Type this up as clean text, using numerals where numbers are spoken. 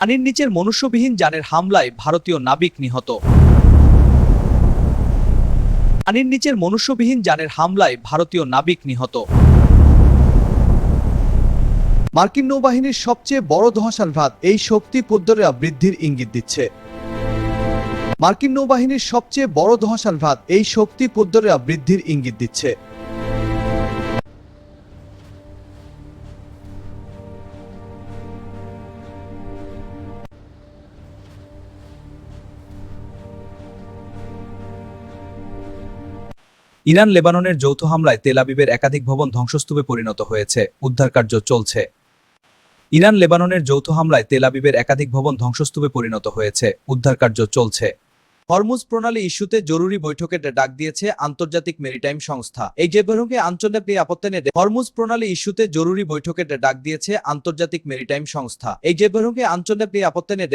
পানির নিচের মনুষ্যবিহীন যানের হামলায় ভারতীয় নাবিক নিহত। পানির নিচের মনুষ্যবিহীন যানের হামলায় ভারতীয় নাবিক নিহত। মার্কিন নৌবাহিনীর সবচেয়ে বড় ধ্বংসান ফাঁদ এই শক্তি পদ্মরা বৃদ্ধির ইঙ্গিত দিচ্ছে। মার্কিন নৌবাহিনীর সবচেয়ে বড় ধ্বংসান ফাঁদ এই শক্তি পদ্মরা বৃদ্ধির ইঙ্গিত দিচ্ছে। ইরান লেবাননের যৌথ হামলায় তেল আবিবের একাধিক ভবন ধ্বংসস্তূপে পরিণত হয়েছে, উদ্ধারকার্য চলছে। ইরান লেবাননের যৌথ হামলায় তেল আবিবের একাধিক ভবন ধ্বংসস্তূপে পরিণত হয়েছে, উদ্ধারকার্য চলছে। হরমুজ প্রণালী ইস্যুতে জরুরি বৈঠকের ডাক দিয়েছে আন্তর্জাতিক মেরিটাইম সংস্থা। এই যে বৈঠকে আঞ্চলিক নিরাপত্তা নিয়ে হরমুজ প্রণালী ইস্যুতে জরুরি বৈঠকের ডাক দিয়েছে আন্তর্জাতিক মেরিটাইম সংস্থা। এই যে বৈঠকে আঞ্চলিক নিরাপত্তা নিয়ে